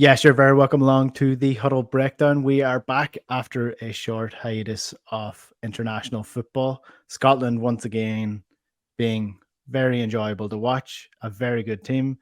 Yes, you're very welcome along to the Huddle Breakdown. We are back after a short hiatus of international football. Scotland, once again, being very enjoyable to watch, a very good team,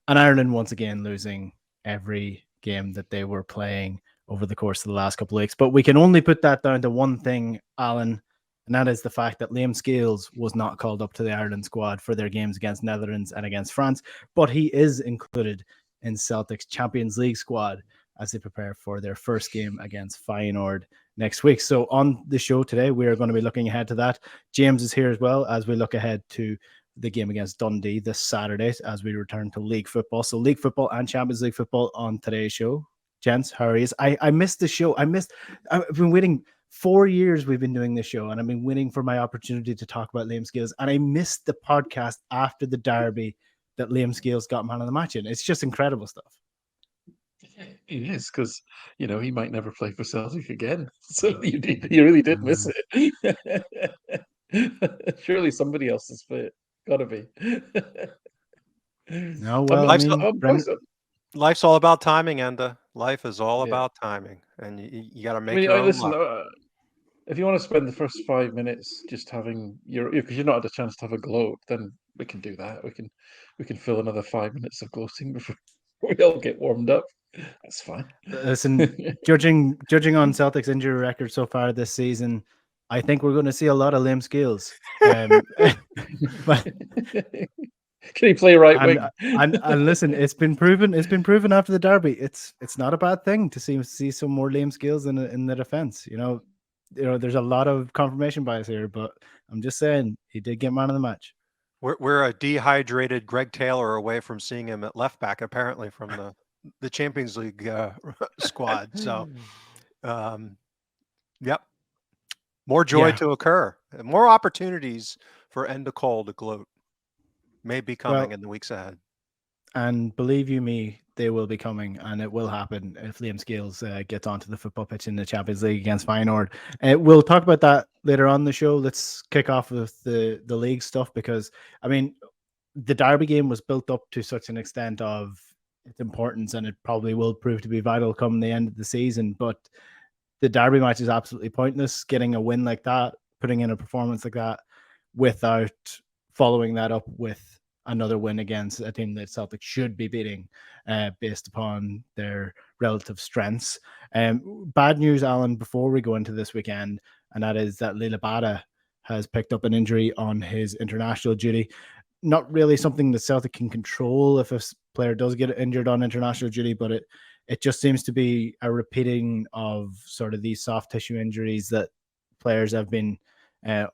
and Ireland, once again, losing every game that they were playing over the course of the last couple of weeks. But we can only put that down to one thing, Alan, and that is the fact that Liam Scales was not called up to the Ireland squad for their games against Netherlands and against France, but he is included in Celtic's Champions League squad as they prepare for their first game against Feyenoord next week. So on the show today, we are going to be looking ahead to that. James is here as well as we look ahead to the game against Dundee this Saturday as we return to league football. So league football and Champions League football on today's show. Gents, how are you? I missed the show. I've been waiting 4 years. We've been doing this show, and I've been waiting for my opportunity to talk about Liam Scales. And I missed the podcast after the derby that Liam Scales got man of the match in. It's just incredible stuff. It is because he might never play for Celtic again. So you really did miss it. Surely somebody else has fit. Gotta be. No, well, I mean, life's all about timing, Enda. Life is all Yeah. about timing, and you got to make your own listen. luck. If you want to spend the first 5 minutes just having because you're not had a chance to have a gloat, then we can do that. We can fill another 5 minutes of gloating before we all get warmed up. That's fine. Listen, judging on Celtic's injury record so far this season, I think we're going to see a lot of Liam Scales. But can he play right wing? And listen, it's been proven. It's been proven after the derby. It's not a bad thing to see some more Liam Scales in the defense. There's a lot of confirmation bias here, but I'm just saying he did get man of the match. We're a dehydrated Greg Taylor away from seeing him at left back, apparently from the Champions League squad. So, yep, more joy to occur, more opportunities for Enda Cole to gloat may be coming in the weeks ahead. And believe you me, they will be coming, and it will happen if Liam Scales gets onto the football pitch in the Champions League against Feyenoord. We'll talk about that later on the show. Let's kick off with the league stuff because, I mean, the derby game was built up to such an extent of its importance, and it probably will prove to be vital come the end of the season. But the derby match is absolutely pointless. Getting a win like that, putting in a performance like that, without following that up with another win against a team that Celtic should be beating based upon their relative strengths. Bad news, Alan, before we go into this weekend, and that is that Liel Abada has picked up an injury on his international duty. Not really something that Celtic can control if a player does get injured on international duty, but it just seems to be a repeating of sort of these soft tissue injuries that players have been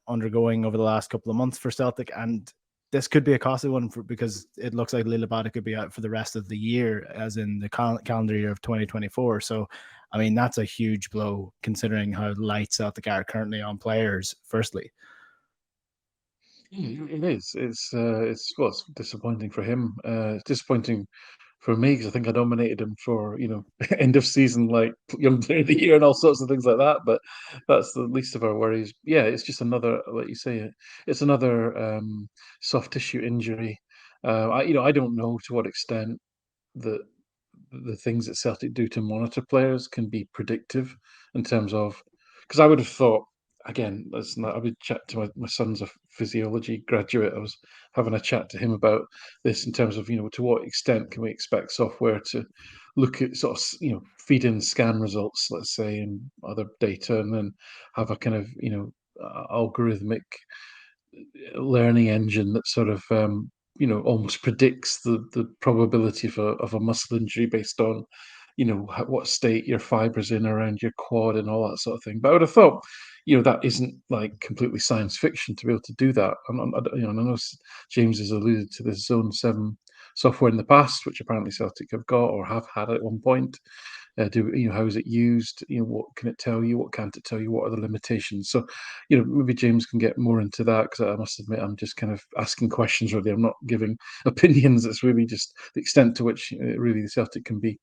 undergoing over the last couple of months for Celtic, and this could be a costly one because it looks like Liel Abada could be out for the rest of the year, as in the calendar year of 2024. So, I mean, that's a huge blow considering how light Celtic are currently on players. Firstly, it is. It's disappointing for him. It's disappointing for me because I think I nominated him for end of season like young player of the year and all sorts of things like that. But that's the least of our worries. Yeah, it's just another, like you say, it's another soft tissue injury. I don't know to what extent the things that Celtic do to monitor players can be predictive in terms of because I would have thought again, I would chat to my son's a physiology graduate. I was having a chat to him about this in terms of to what extent can we expect software to look at sort of feed in scan results, let's say, and other data, and then have a kind of algorithmic learning engine that sort of almost predicts the probability of a muscle injury based on what state your fibers in around your quad and all that sort of thing. But I would have thought that isn't like completely science fiction to be able to do that. And I know James has alluded to this Zone 7 software in the past, which apparently Celtic have got or have had at one point. How is it used? What can it tell you? What can't it tell you? What are the limitations? So, maybe James can get more into that because I must admit I'm just kind of asking questions. Really, I'm not giving opinions. It's really just the extent to which really the Celtic can be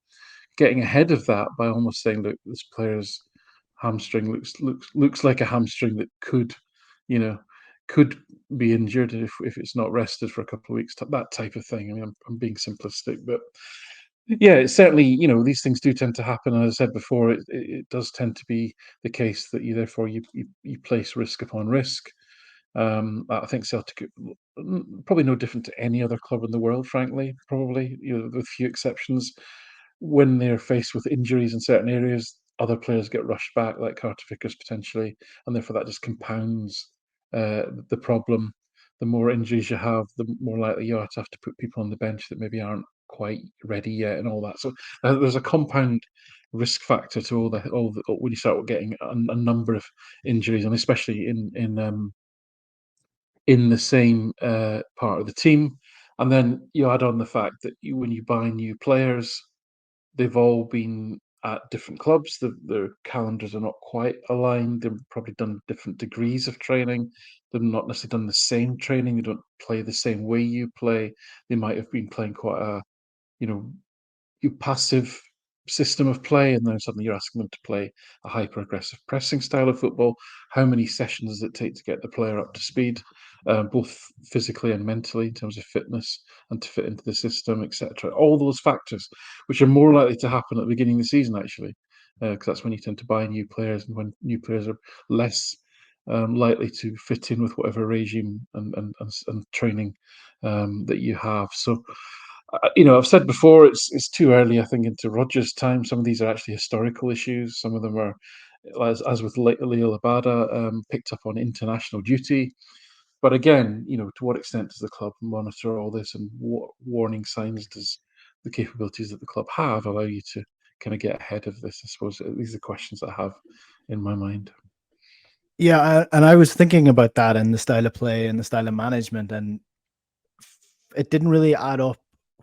getting ahead of that by almost saying, look, this player's hamstring looks like a hamstring that could be injured if it's not rested for a couple of weeks. That type of thing. I mean, I'm being simplistic, but Yeah, it's certainly, these things do tend to happen. And as I said before, it does tend to be the case that you place risk upon risk. I think Celtic, probably no different to any other club in the world, frankly, probably, with few exceptions. When they're faced with injuries in certain areas, other players get rushed back, like Carter Vickers potentially, and therefore that just compounds the problem. The more injuries you have, the more likely you are to have to put people on the bench that maybe aren't quite ready yet, and all that. So there's a compound risk factor to all the when you start getting a number of injuries, and especially in the same part of the team. And then you add on the fact that when you buy new players, they've all been at different clubs. Their calendars are not quite aligned. They've probably done different degrees of training. They've not necessarily done the same training. They don't play the same way you play. They might have been playing quite a, you know, passive system of play, and then suddenly you're asking them to play a hyper aggressive pressing style of football. How many sessions does it take to get the player up to speed, both physically and mentally, in terms of fitness and to fit into the system, etc.? All those factors, which are more likely to happen at the beginning of the season, actually, because that's when you tend to buy new players, and when new players are less likely to fit in with whatever regime and training that you have. So I've said before, it's too early, I think, into Rodgers' time. Some of these are actually historical issues. Some of them are, as with Liel Abada, picked up on international duty. But again, to what extent does the club monitor all this, and what warning signs does the capabilities that the club have allow you to kind of get ahead of this? I suppose these are questions I have in my mind. Yeah, and I was thinking about that and the style of play and the style of management, and it didn't really add up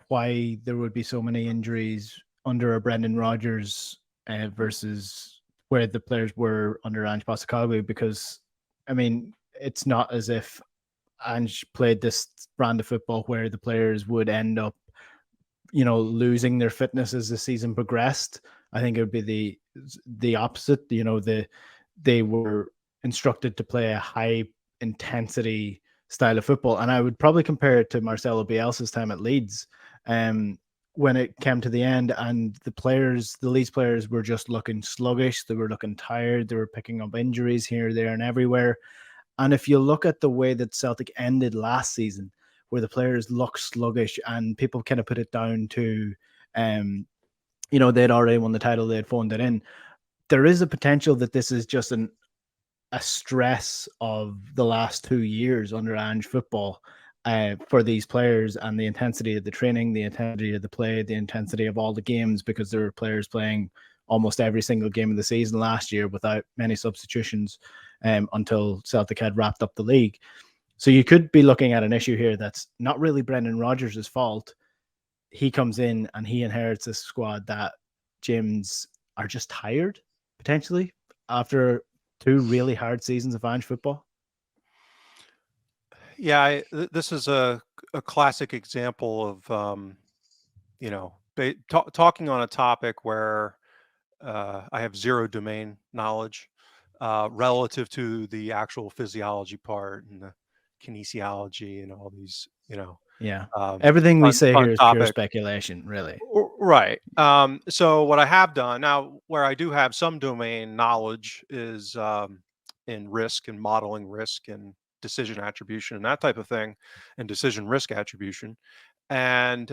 why there would be so many injuries under a Brendan Rodgers versus where the players were under Ange Postecoglou, because I mean, it's not as if Ange played this brand of football where the players would end up, losing their fitness as the season progressed. I think it would be the opposite. They were instructed to play a high intensity style of football, and I would probably compare it to Marcelo Bielsa's time at Leeds. When it came to the end, and the Leeds players were just looking sluggish. They were looking tired. They were picking up injuries here, there, and everywhere. And if you look at the way that Celtic ended last season, where the players look sluggish and people kind of put it down to, they'd already won the title, they'd phoned it in. There is a potential that this is just a stress of the last 2 years under Ange football for these players, and the intensity of the training, the intensity of the play, the intensity of all the games, because there were players playing almost every single game of the season last year without many substitutions until Celtic had wrapped up the league. So you could be looking at an issue here that's not really Brendan Rodgers' fault. He comes in and he inherits a squad that gyms are just tired, potentially, after 2 really hard seasons of Ange football. Yeah, this is a classic example of, talking on a topic where I have zero domain knowledge relative to the actual physiology part and the kinesiology and all these, Yeah. Everything we say fun here is pure topic. speculation, really. Right. So what I have done now, where I do have some domain knowledge, is in risk and modeling risk and decision attribution and that type of thing, and decision risk attribution. And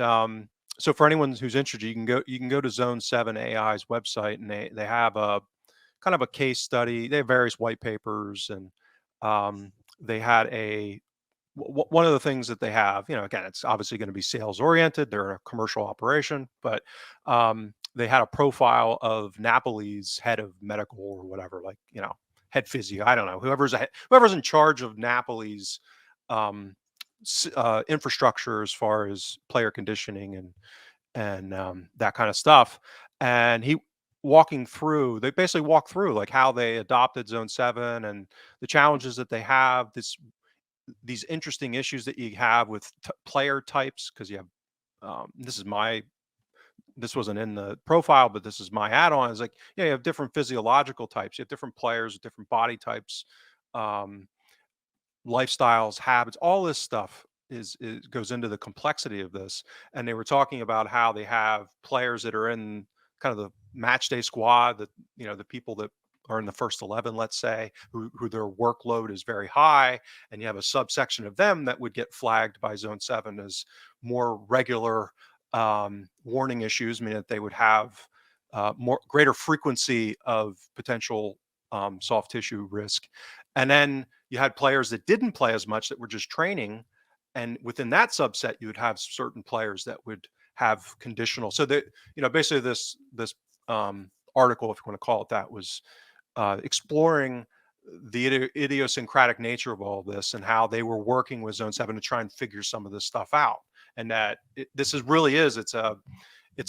so for anyone who's interested, you can go to Zone 7 AI's website, and they have a kind of a case study. They have various white papers, and they had one of the things that they have, again, it's obviously going to be sales oriented. They're a commercial operation, but they had a profile of Napoli's head of medical or whatever, like, head physio. I don't know, whoever's in charge of Napoli's infrastructure as far as player conditioning and that kind of stuff. And they basically walk through like how they adopted Zone 7 and the challenges that they have, these interesting issues that you have with player types, because you have this wasn't in the profile, but this is my add-on. Is like, you have different physiological types, you have different players with different body types, lifestyles, habits, all this stuff goes into the complexity of this. And they were talking about how they have players that are in kind of the match day squad, that the people that are in the first 11, let's say, who their workload is very high, and you have a subsection of them that would get flagged by Zone 7 as more regular warning issues, meaning that they would have greater frequency of potential soft tissue risk. And then you had players that didn't play as much, that were just training, and within that subset you would have certain players that would have conditional. So that basically this article, if you want to call it that, was exploring the idiosyncratic nature of all this and how they were working with Zone 7 to try and figure some of this stuff out. And that it's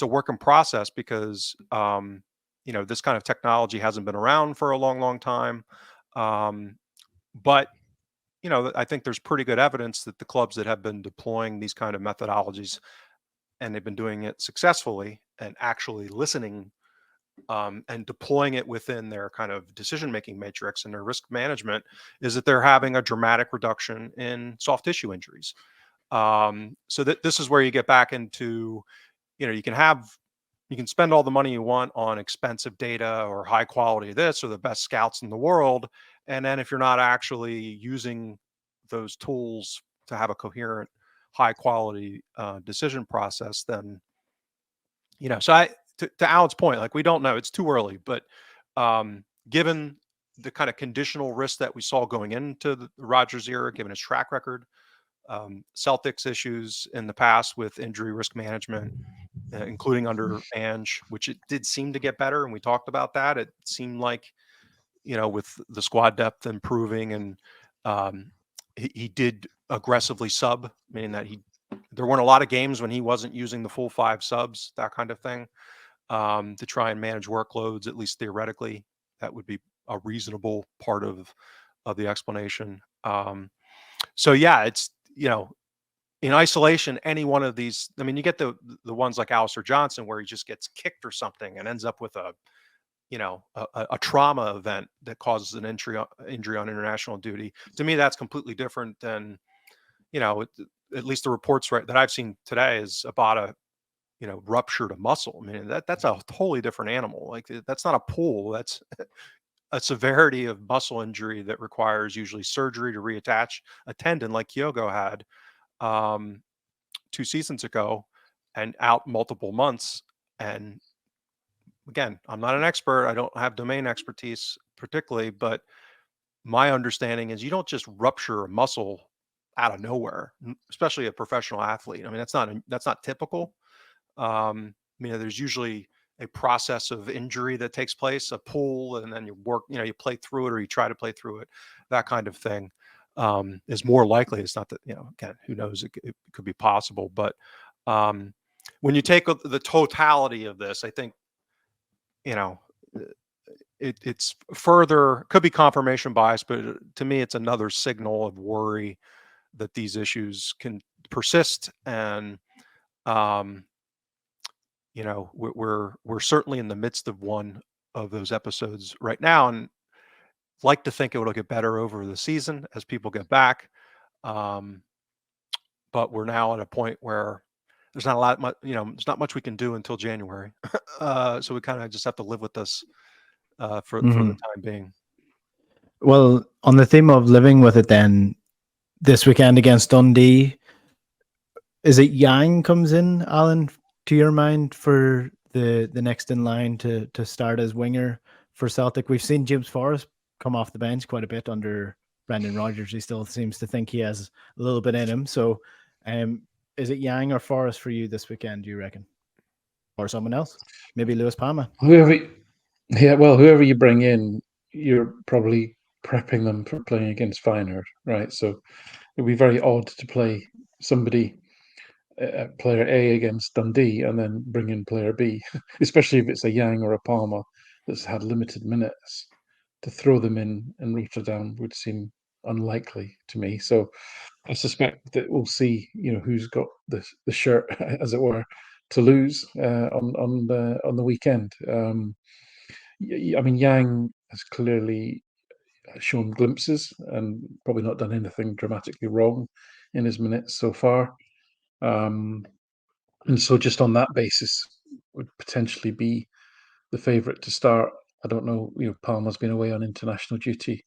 a work in process, because this kind of technology hasn't been around for a long time. But I think there's pretty good evidence that the clubs that have been deploying these kind of methodologies, and they've been doing it successfully and actually listening and deploying it within their kind of decision-making matrix and their risk management, is that they're having a dramatic reduction in soft tissue injuries. So that this is where you get back into, you can spend all the money you want on expensive data or high quality this or the best scouts in the world. And then if you're not actually using those tools to have a coherent, high quality decision process, then, so to Alan's point, like, we don't know, it's too early, but given the kind of conditional risk that we saw going into the Rodgers era, given his track record, Celtics issues in the past with injury risk management, including under Ange, which it did seem to get better. And we talked about that. It seemed like, with the squad depth improving, and he did aggressively sub, meaning that there weren't a lot of games when he wasn't using the full 5 subs, that kind of thing, to try and manage workloads, at least theoretically. That would be a reasonable part of the explanation. So yeah, it's, in isolation, any one of these, I mean, you get the ones like Alistair Johnson, where he just gets kicked or something and ends up with a trauma event that causes an injury on international duty. To me, that's completely different than, at least the reports that I've seen today is Abada, ruptured a muscle. I mean, that's a totally different animal. Like, that's not a pull. That's a severity of muscle injury that requires usually surgery to reattach a tendon, like Kyogo had 2 seasons ago, and out multiple months. And again, I'm not an expert. I don't have domain expertise particularly, but my understanding is you don't just rupture a muscle out of nowhere, especially a professional athlete. I mean, that's not typical. There's usually a process of injury that takes place, a pull, and then you work, you play through it, or you try to play through it. That kind of thing is more likely. It's not that, again, who knows, it could be possible. But when you take the totality of this, I think, it's further, could be confirmation bias, but to me, it's another signal of worry that these issues can persist. And we're certainly in the midst of one of those episodes right now, and like to think it will get better over the season as people get back. But we're now at a point where there's not there's not much we can do until January. So we kind of just have to live with this for the time being. Well, on the theme of living with it, then, this weekend against Dundee, is it Yang comes in, Alan, to your mind, for the next in line to start as winger for Celtic? We've seen James Forrest come off the bench quite a bit under Brendan Rodgers. He still seems to think he has a little bit in him. So is it Yang or Forrest for you this weekend, do you reckon? Or someone else? Maybe Lewis Palmer? Whoever you bring in, you're probably prepping them for playing against Feyenoord, right? So it'd be very odd to play somebody, player A against Dundee, and then bring in player B, especially if it's a Yang or a Palmer that's had limited minutes. To throw them in Rotterdam would seem unlikely to me. So I suspect that we'll see, who's got the shirt, as it were, to lose on the weekend. I mean, Yang has clearly shown glimpses and probably not done anything dramatically wrong in his minutes so far. And so just on that basis would potentially be the favourite to start. I don't know, Palmer's been away on international duty.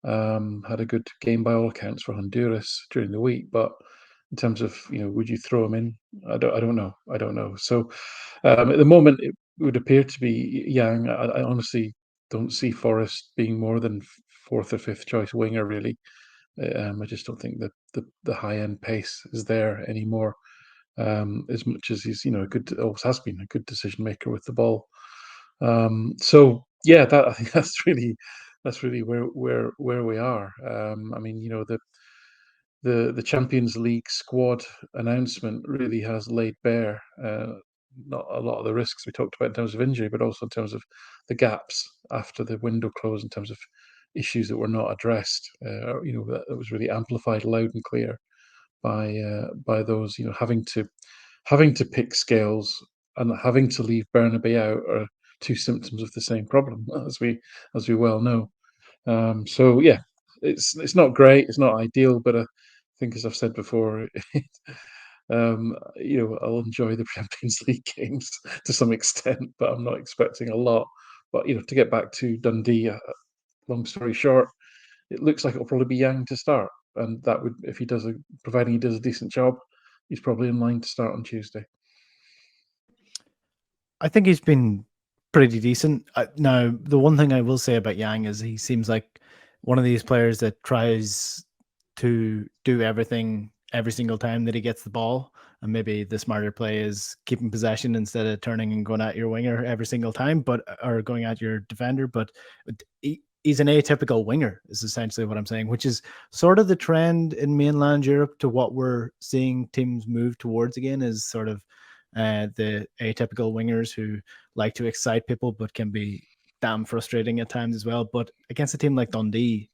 Had a good game by all accounts for Honduras during the week, but in terms of, would you throw him in? I don't know. So at the moment, it would appear to be Yang. I honestly don't see Forrest being more than fourth or fifth choice winger, really. I just don't think that the high end pace is there anymore. As much as he's, always has been a good decision maker with the ball. So yeah, I think that's really where we are. I mean, the Champions League squad announcement really has laid bare not a lot of the risks we talked about in terms of injury, but also in terms of the gaps after the window closed, in terms of issues that were not addressed. That was really amplified loud and clear by those, having to pick scales and having to leave Burnaby out are two symptoms of the same problem, as we well know. So yeah, it's not great, it's not ideal, but I think, as I've said before, I'll enjoy the Champions League games to some extent, but I'm not expecting a lot. But to get back to Dundee, long story short, it looks like it'll probably be Yang to start, and that would, if providing he does a decent job, he's probably in line to start on Tuesday. I think he's been pretty decent. Now, the one thing I will say about Yang is he seems like one of these players that tries to do everything every single time that he gets the ball. And maybe the smarter play is keeping possession instead of turning and going at your winger every single time, or going at your defender. But he's an atypical winger, is essentially what I'm saying, which is sort of the trend in mainland Europe to what we're seeing teams move towards again, is sort of the atypical wingers who like to excite people but can be damn frustrating at times as well. But against a team like Dundee,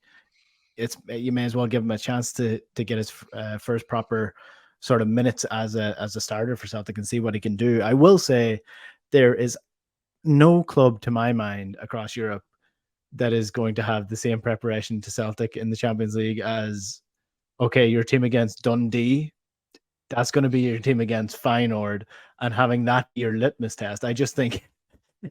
you may as well give him a chance to get his first proper sort of minutes as a starter for Celtic and see what he can do. I will say there is no club to my mind across Europe that is going to have the same preparation to Celtic in the Champions League as, okay, your team against Dundee, that's going to be your team against Feyenoord, and having that be your litmus test. I just think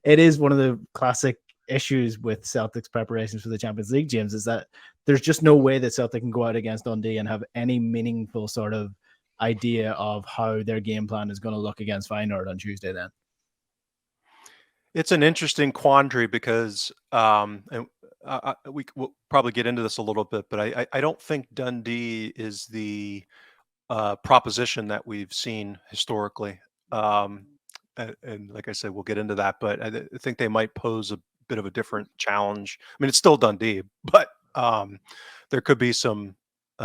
it is one of the classic issues with Celtic's preparations for the Champions League, James, is that there's just no way that Celtic can go out against Dundee and have any meaningful sort of idea of how their game plan is going to look against Feyenoord on Tuesday then. It's an interesting quandary because we'll probably get into this a little bit, but I don't think Dundee is the proposition that we've seen historically. And like I said, we'll get into that, but I think they might pose a bit of a different challenge. I mean, it's still Dundee, but there could be some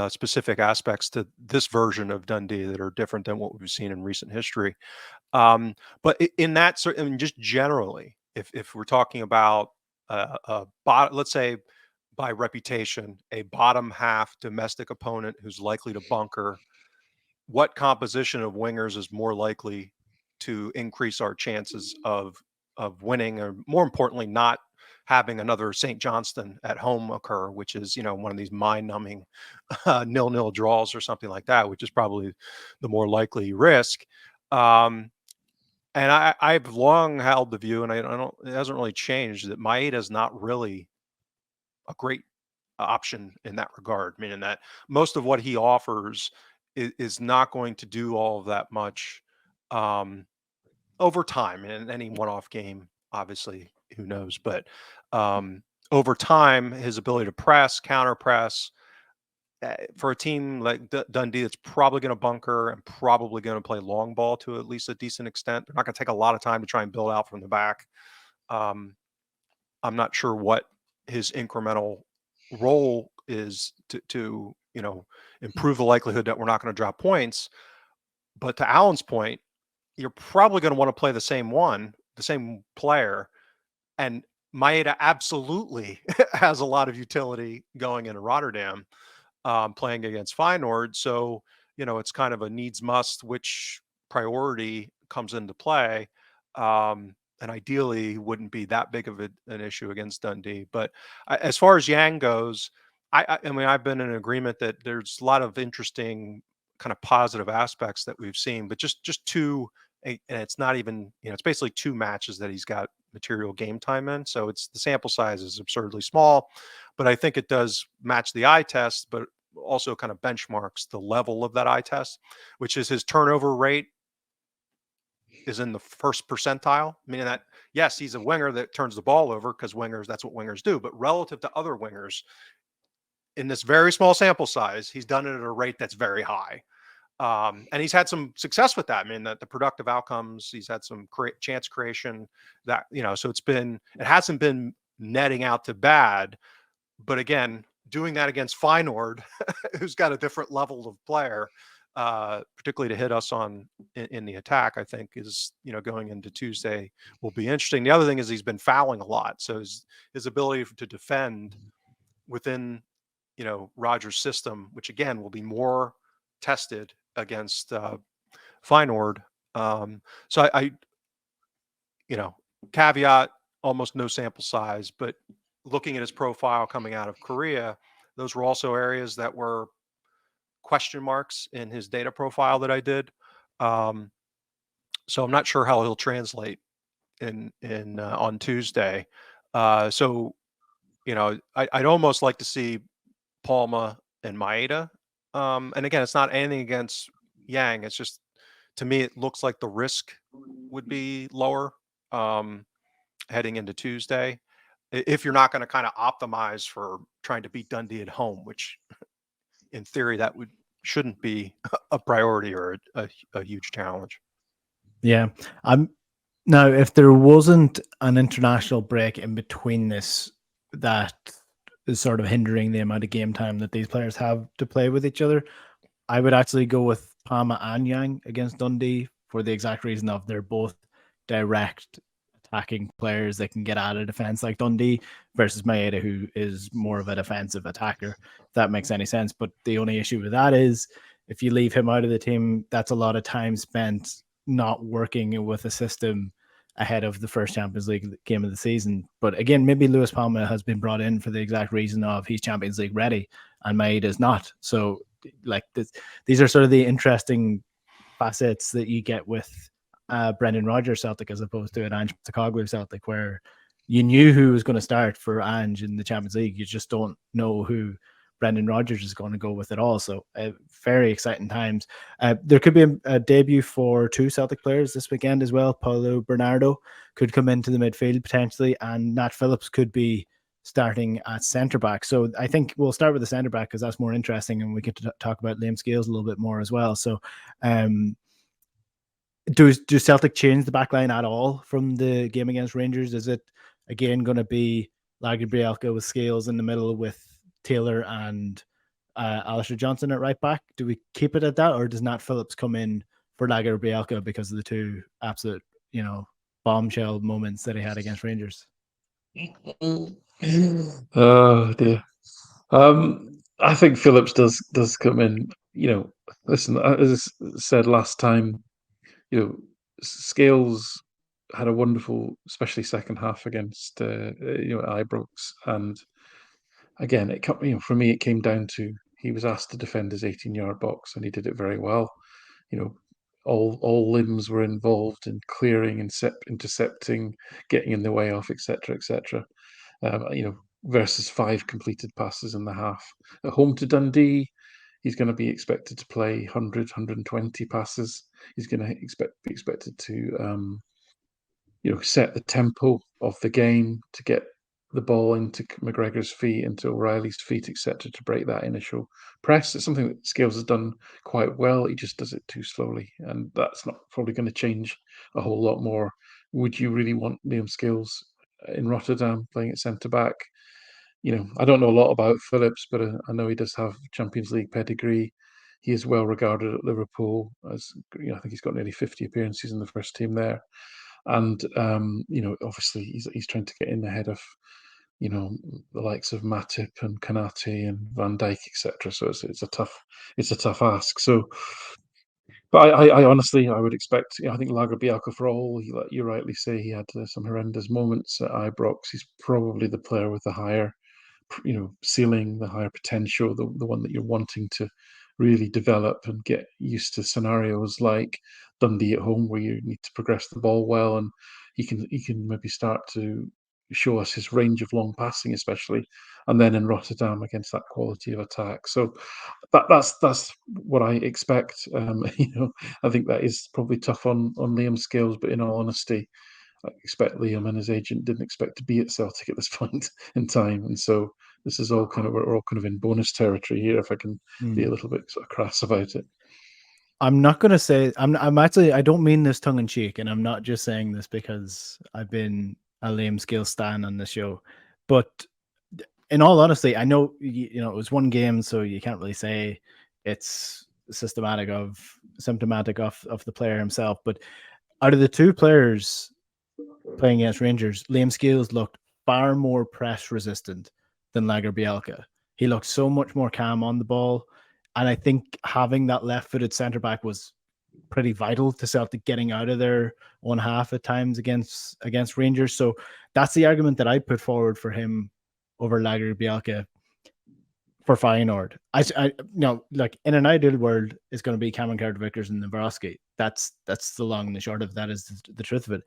specific aspects to this version of Dundee that are different than what we've seen in recent history. But in that sort, I mean, just generally, if we're talking about let's say by reputation, a bottom half domestic opponent who's likely to bunker, what composition of wingers is more likely to increase our chances of winning, or more importantly, not having another St. Johnston at home occur, which is, one of these mind-numbing 0-0 draws or something like that, which is probably the more likely risk. And I've long held the view, and I don't, it hasn't really changed, that Maeda is not really a great option in that regard, meaning that most of what he offers is not going to do all of that much over time. In any one-off game, obviously, who knows? But over time, his ability to press, counter press, for a team like Dundee, that's probably going to bunker and probably going to play long ball to at least a decent extent. They're not going to take a lot of time to try and build out from the back. I'm not sure what his incremental role is to improve the likelihood that we're not going to drop points. But to Alan's point, you're probably going to want to play the same player, and Maeda absolutely has a lot of utility going into Rotterdam, playing against Feyenoord. So, it's kind of a needs must, which priority comes into play. And ideally wouldn't be that big of an issue against Dundee. But as far as Yang goes, I mean, I've been in agreement that there's a lot of interesting kind of positive aspects that we've seen, but just two, and it's not even, it's basically two matches that he's got material game time in. So it's the sample size is absurdly small, but I think it does match the eye test, but also kind of benchmarks the level of that eye test, which is his turnover rate is in the first percentile, meaning that, yes, he's a winger that turns the ball over because wingers, that's what wingers do. But relative to other wingers in this very small sample size, he's done it at a rate that's very high. And he's had some success with that. I mean, the productive outcomes, he's had some chance creation that, so it hasn't been netting out to bad. But again, doing that against Feyenoord, who's got a different level of player, particularly to hit us in the attack, I think is, going into Tuesday will be interesting. The other thing is he's been fouling a lot. So his ability to defend within, Rodgers' system, which again will be more tested against Feyenoord. So I caveat, almost no sample size, but looking at his profile coming out of Korea, those were also areas that were question marks in his data profile that I did. So I'm not sure how he'll translate in on Tuesday. So, I'd almost like to see Palma and Maeda. And again, it's not anything against Yang. It's just, to me, it looks like the risk would be lower heading into Tuesday. If you're not going to kind of optimize for trying to beat Dundee at home, which in theory that shouldn't be a priority or a huge challenge. Yeah. Now, if there wasn't an international break in between this that is sort of hindering the amount of game time that these players have to play with each other, I would actually go with Palma and Yang against Dundee for the exact reason of they're both direct attacking players that can get out of defense like Dundee versus Maeda, who is more of a defensive attacker, if that makes any sense. But the only issue with that is if you leave him out of the team, that's a lot of time spent not working with a system ahead of the first Champions League game of the season. But again, maybe Luis Palma has been brought in for the exact reason of he's Champions League ready and Maeda is not. So like these are sort of the interesting facets that you get with Brendan Rodgers Celtic as opposed to an Ange Postecoglou Celtic, where you knew who was going to start for Ange in the Champions League. You just don't know who Brendan Rodgers is going to go with it all. So very exciting times. There could be a debut for two Celtic players this weekend as well. Paulo Bernardo could come into the midfield potentially, and Nat Phillips could be starting at centre back. So I think we'll start with the centre back because that's more interesting, and we get to talk about Liam Scales a little bit more as well. So do Celtic change the back line at all from the game against Rangers? Is it again going to be Lagerbielke with Scales in the middle with Taylor and Alistair Johnson at right back? Do we keep it at that, or does Nat Phillips come in for Lagerbielke because of the two absolute, bombshell moments that he had against Rangers? Oh dear. I think Phillips does come in. Listen, as I said last time, Scales had a wonderful, especially second half against Ibrox, and again, for me, it came down to he was asked to defend his 18-yard box, and he did it very well. All limbs were involved in clearing, intercepting, getting in the way off, etc., etc. Versus 5 completed passes in the half. At home to Dundee, he's going to be expected to play 100, 120 passes. He's going to be expected to, set the tempo of the game, to get the ball into McGregor's feet, into O'Reilly's feet, etc., to break that initial press. It's something that Scales has done quite well. He just does it too slowly, and that's not probably going to change a whole lot more. Would you really want Liam Scales in Rotterdam playing at centre back? I don't know a lot about Phillips, but I know he does have Champions League pedigree. He is well regarded at Liverpool. I think he's got nearly 50 appearances in the first team there. And obviously he's trying to get in ahead of the likes of Matip and Kanate and Van Dijk, etc. So it's a tough ask. So, but I honestly would expect. I think Lagerbielke, for all you rightly say, he had some horrendous moments at Ibrox. He's probably the player with the higher ceiling, the higher potential, the one that you're wanting to really develop and get used to scenarios like Dundee at home, where you need to progress the ball well, and he can maybe start to show us his range of long passing, especially, and then in Rotterdam against that quality of attack. So that's what I expect. I think that is probably tough on Liam Scales, but in all honesty, I expect Liam and his agent didn't expect to be at Celtic at this point in time, and so this is all we're all kind of in bonus territory here, if I can be a little bit sort of crass about it. I'm not going to say I'm actually, I don't mean this tongue in cheek, and I'm not just saying this because I've been a Liam Scales stan on the show, but in all honesty, I know it was one game, so you can't really say it's symptomatic of the player himself. But out of the two players playing against Rangers, Liam Scales looked far more press resistant than Lagerbielke. He looked so much more calm on the ball. And I think having that left-footed centre-back was pretty vital to Celtic getting out of their own half at times against Rangers. So that's the argument that I put forward for him over Lagerbielke for Feyenoord. I like, in an ideal world, it's going to be Cameron Carter-Vickers and Navarowski. That's the long and the short of it. That is the truth of it.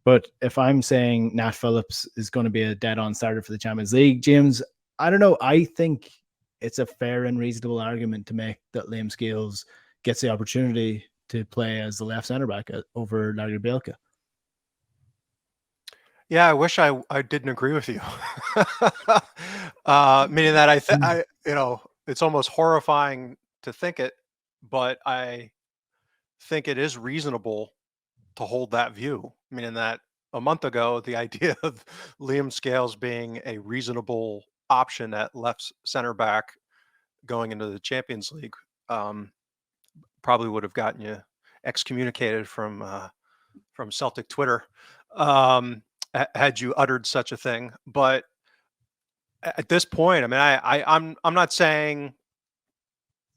But if I'm saying Nat Phillips is going to be a dead-on starter for the Champions League, James, I don't know. I think it's a fair and reasonable argument to make that Liam Scales gets the opportunity to play as the left centre-back over Lagerbielke. Yeah, I wish I didn't agree with you. Meaning that it's almost horrifying to think it, but I think it is reasonable to hold that view. Meaning that a month ago, the idea of Liam Scales being a reasonable option at left center back going into the Champions League probably would have gotten you excommunicated from Celtic Twitter had you uttered such a thing. But at this point, I mean, I'm not saying,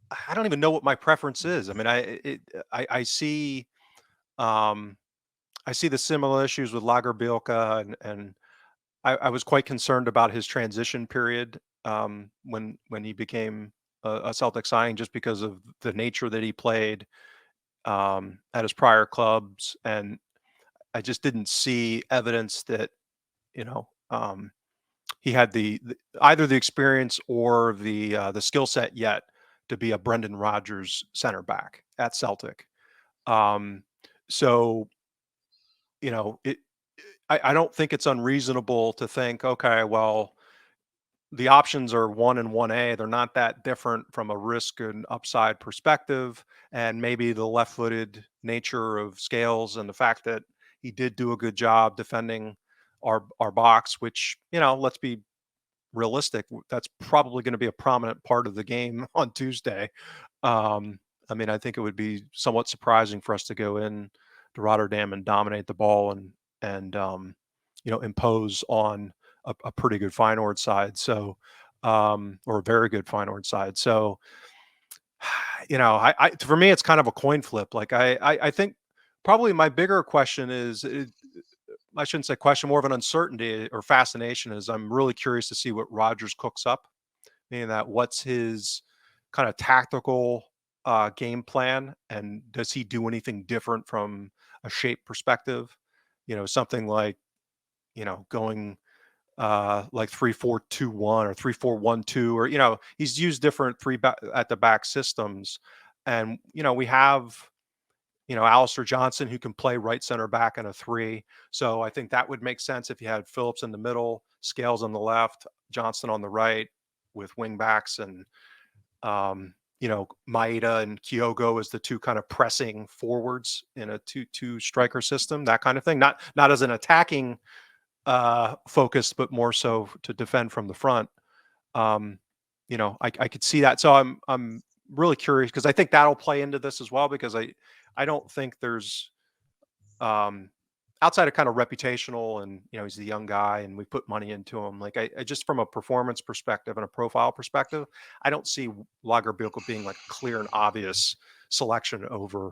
I don't even know what my preference is. I mean, I see the similar issues with Lagerbielke, and I was quite concerned about his transition period when he became a Celtic signing, just because of the nature that he played at his prior clubs, and I just didn't see evidence that he had either the experience or the skill set yet to be a Brendan Rodgers center back at Celtic. So I don't think it's unreasonable to think, okay, well, the options are 1 and 1A. They're not that different from a risk and upside perspective. And maybe the left-footed nature of Scales and the fact that he did do a good job defending our box, which, let's be realistic, that's probably going to be a prominent part of the game on Tuesday. I mean, I think it would be somewhat surprising for us to go in to Rotterdam and dominate the ball and impose on a pretty good Feyenoord side. So, or a very good Feyenoord side. So, for me, it's kind of a coin flip. Like I think probably my bigger question is, I shouldn't say question, more of an uncertainty or fascination, is I'm really curious to see what Rodgers cooks up. Meaning that, what's his kind of tactical game plan, and does he do anything different from a shape perspective? Something like, going like 3-4-2-1 or 3-4-1-2, or he's used different at the back systems, and we have Alistair Johnson, who can play right center back in a 3. So I think that would make sense if you had Phillips in the middle, Scales on the left, Johnson on the right, with wing backs, and Maeda and Kyogo as the two kind of pressing forwards in a 2-2 striker system, that kind of thing. Not as an attacking focus, but more so to defend from the front. I could see that. So I'm really curious, because I think that'll play into this as well, because I don't think there's outside of kind of reputational, and he's the young guy and we put money into him. Like I just, from a performance perspective and a profile perspective, I don't see Lagerbielke being like a clear and obvious selection over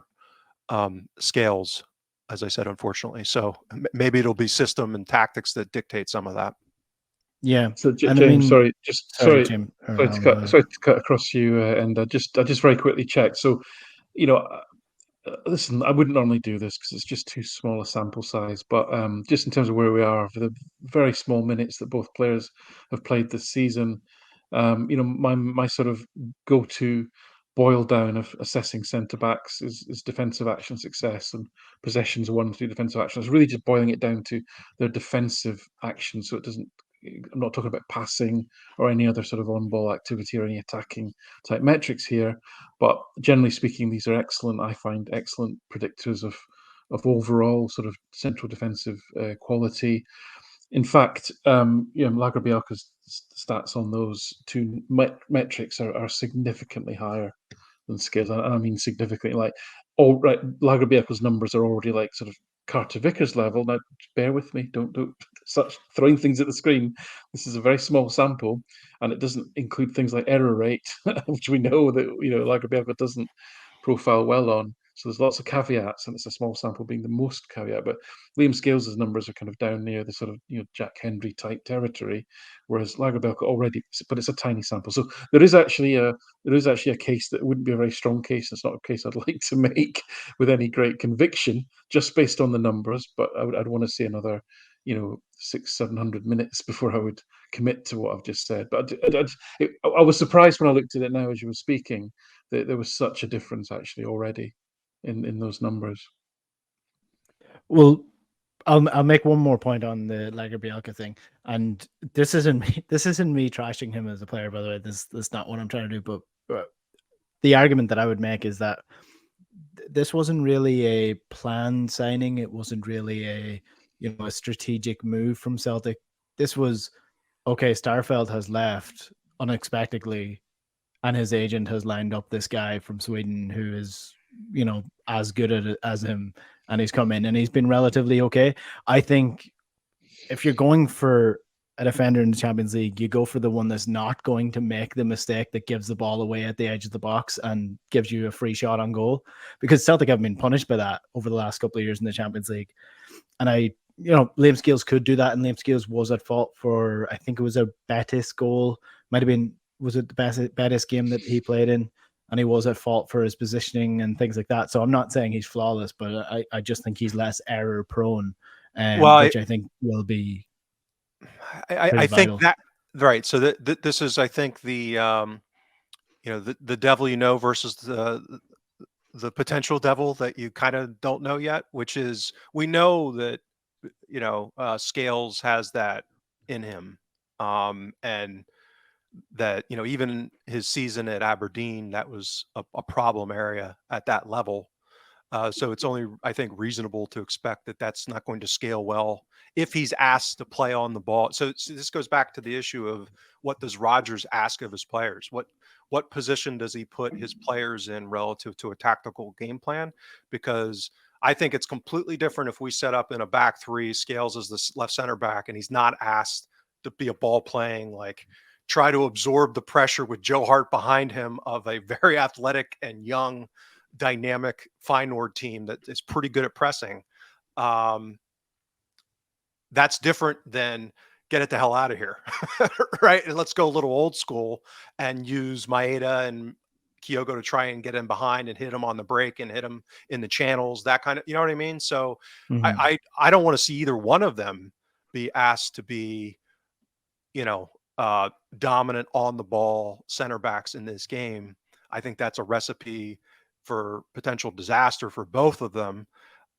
Scales, as I said, unfortunately. So maybe it'll be system and tactics that dictate some of that. Yeah, So and I James, mean, sorry, sorry, Jim. Or Alan, go ahead. sorry to cut across you, and I just very quickly checked. So, you know, listen, I wouldn't normally do this because it's just too small a sample size. But just in terms of where we are for the very small minutes that both players have played this season, my sort of go-to boil down of assessing centre backs is defensive action success and possessions one through defensive action. It's really just boiling it down to their defensive action. So it doesn't. I'm not talking about passing or any other sort of on-ball activity or any attacking type metrics here. But generally speaking, these are excellent. I find excellent predictors of overall sort of central defensive quality. In fact, Lagerbielke's stats on those two metrics are significantly higher than Scales, and I mean significantly. Like, all right, Lagerbielke's numbers are already like sort of Carter Vickers level. Now, bear with me. Don't such throwing things at the screen. This is a very small sample, and it doesn't include things like error rate, which we know that Lagerbielke doesn't profile well on. So there's lots of caveats, and it's a small sample being the most caveat. But Liam Scales' numbers are kind of down near the sort of Jack Hendry type territory, whereas Lagerbielke already, but it's a tiny sample. So there is actually a case that wouldn't be a very strong case. It's not a case I'd like to make with any great conviction, just based on the numbers. But I'd want to see another, 600-700 minutes before I would commit to what I've just said. But I was surprised when I looked at it now as you were speaking that there was such a difference actually already in those numbers. Well, I'll make one more point on the Lagerbielke thing, and this isn't me trashing him as a player, by the way. That's not what I'm trying to do. But the argument that I would make is that this wasn't really a planned signing. It wasn't really a strategic move from Celtic. This was, okay, Starfelt has left unexpectedly, and his agent has lined up this guy from Sweden who is, as good at it as him, and he's come in and he's been relatively okay. I think if you're going for a defender in the Champions League, you go for the one that's not going to make the mistake that gives the ball away at the edge of the box and gives you a free shot on goal, because Celtic have been punished by that over the last couple of years in the Champions League. And Liam Scales could do that, and Liam Scales was at fault for, I think it was a Betis goal, might have been, was it the Betis game that he played in? And he was at fault for his positioning and things like that. So I'm not saying he's flawless, but I just think he's less error prone, which I think will be. I think that right. So this is, I think, the the devil versus the potential devil that you kind of don't know yet, which is, we know that Scales has that in him, and that even his season at Aberdeen, that was a problem area at that level. So it's only, I think, reasonable to expect that that's not going to scale well if he's asked to play on the ball. So this goes back to the issue of, what does Rodgers ask of his players? What position does he put his players in relative to a tactical game plan? Because I think it's completely different if we set up in a back three, Scales as the left center back, and he's not asked to be a ball playing, like, try to absorb the pressure with Joe Hart behind him of a very athletic and young, dynamic Feyenoord team that is pretty good at pressing. That's different than, get it the hell out of here, right? And let's go a little old school and use Maeda and Kyogo to try and get him behind and hit him on the break and hit him in the channels, that kind of, you know what I mean? So I don't want to see either one of them be asked to be, dominant on the ball center backs in this game. I think that's a recipe for potential disaster for both of them.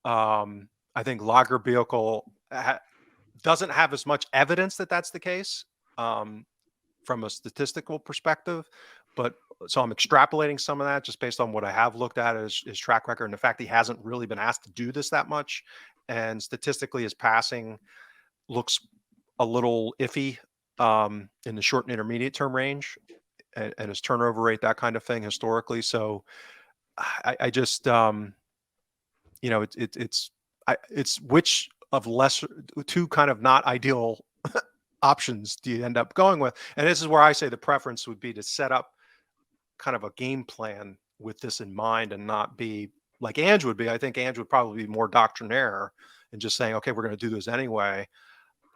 I think Lagerbielke doesn't have as much evidence that that's the case from a statistical perspective, but so I'm extrapolating some of that just based on what I have looked at his track record and the fact he hasn't really been asked to do this that much. And statistically, his passing looks a little iffy in the short and intermediate term range, and his turnover rate, that kind of thing, historically. So I just, it's which of lesser two kind of not ideal options do you end up going with? And this is where I say the preference would be to set up kind of a game plan with this in mind and not be like Ange would be. I think Ange would probably be more doctrinaire and just saying, okay, we're going to do this anyway.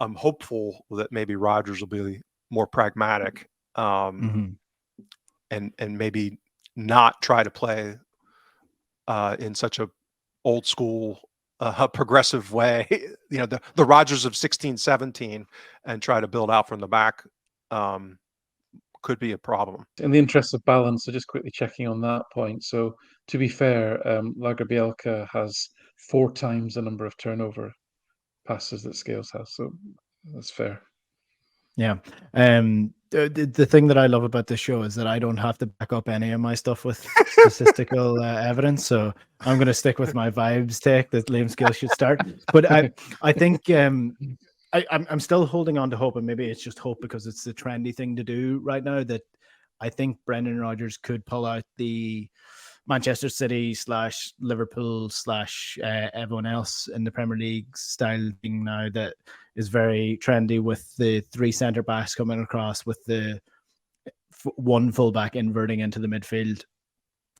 I'm hopeful that maybe Rodgers will be more pragmatic, and maybe not try to play in such a old school, progressive way, the Rodgers of 16, 17, and try to build out from the back. Could be a problem. In the interest of balance, so just quickly checking on that point. So to be fair, Lagerbielke has 4 times the number of turnover passes that Scales has, so that's fair. Yeah. The thing that I love about this show is that I don't have to back up any of my stuff with statistical evidence. So I'm going to stick with my vibes take that Liam Scales should start. But I think I'm still holding on to hope, and maybe it's just hope because it's the trendy thing to do right now, that I think Brendan Rodgers could pull out the Manchester City / Liverpool / everyone else in the Premier League style thing now that is very trendy, with the 3 centre backs coming across, with the 1 fullback inverting into the midfield.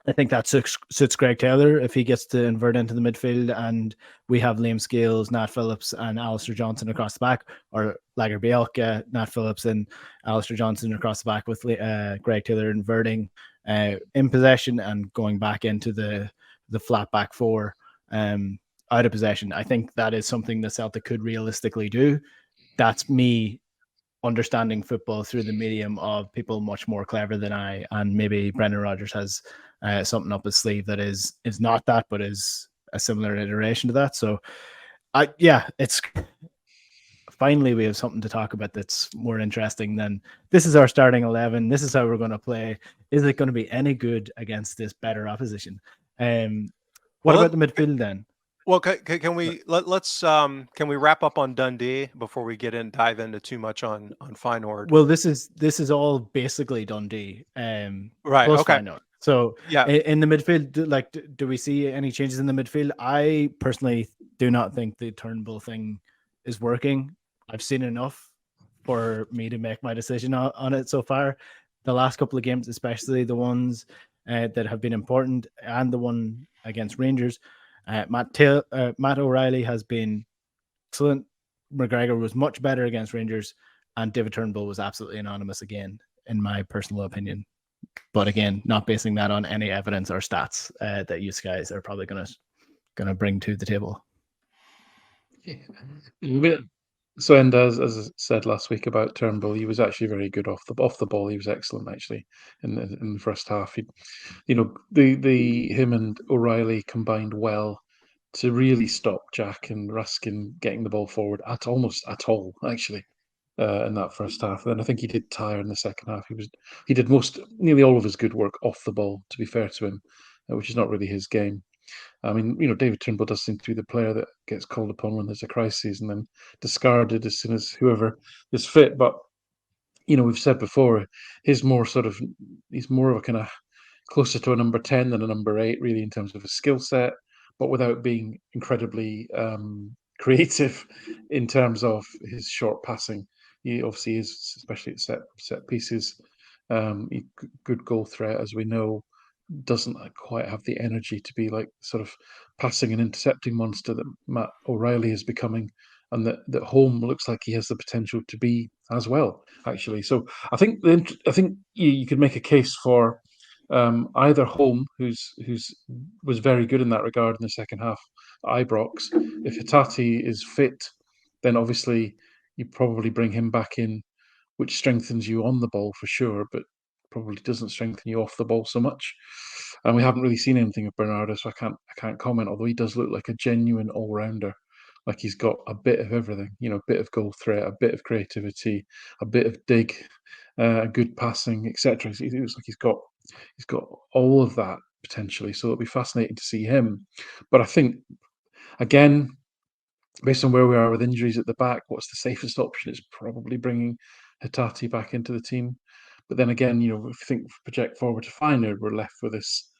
I think that suits Greg Taylor if he gets to invert into the midfield, and we have Liam Scales, Nat Phillips, and Alistair Johnson across the back, or Lagerbielke, Nat Phillips, and Alistair Johnson across the back, with Greg Taylor inverting in possession and going back into the flat back 4 out of possession. I think that is something that Celtic could realistically do. That's me understanding football through the medium of people much more clever than I, and maybe Brendan Rodgers has something up his sleeve that is not that, but is a similar iteration to that. So it's finally we have something to talk about that's more interesting than this is our starting 11, this is how we're going to play, is it going to be any good against this better opposition? What about the midfield then? Well, can we can we wrap up on Dundee before we dive into too much on Feyenoord? Well, this is all basically Dundee, right? Plus okay. Feyenoord. So yeah, in the midfield, like, do we see any changes in the midfield? I personally do not think the Turnbull thing is working. I've seen enough for me to make my decision on it so far. The last couple of games, especially the ones that have been important, and the one against Rangers, Matt O'Reilly has been excellent. McGregor was much better against Rangers, and David Turnbull was absolutely anonymous again, in my personal opinion. But again, not basing that on any evidence or stats that you guys are probably gonna bring to the table. Yeah. So, and as I said last week about Turnbull, he was actually very good off the ball. He was excellent actually in the first half. Him and O'Reilly combined well to really stop Jack and Raskin getting the ball forward almost at all actually in that first half. Then I think he did tire in the second half. He did nearly all of his good work off the ball, to be fair to him, which is not really his game. I mean, David Turnbull does seem to be the player that gets called upon when there's a crisis and then discarded as soon as whoever is fit. But we've said before, he's more of a kind of closer to a number 10 than a number 8, really, in terms of his skill set, but without being incredibly creative in terms of his short passing. He obviously is, especially at set pieces. Good goal threat, as we know. Doesn't quite have the energy to be like sort of passing and intercepting monster that Matt O'Reilly is becoming, and that Holm looks like he has the potential to be as well, actually. So I think you could make a case for either Holm, who's was very good in that regard in the second half, Ibrox. If Hitati is fit, then obviously you probably bring him back in, which strengthens you on the ball for sure, but probably doesn't strengthen you off the ball so much. And we haven't really seen anything of Bernardo, so I can't comment. Although he does look like a genuine all rounder, like he's got a bit of everything. A bit of goal threat, a bit of creativity, a bit of dig, good passing, etc. He looks like he's got all of that potentially. So it'll be fascinating to see him. But I think again, based on where we are with injuries at the back, what's the safest option? It's probably bringing Hitati back into the team. But then again, if you project forward to Feyenoord, we're left with this,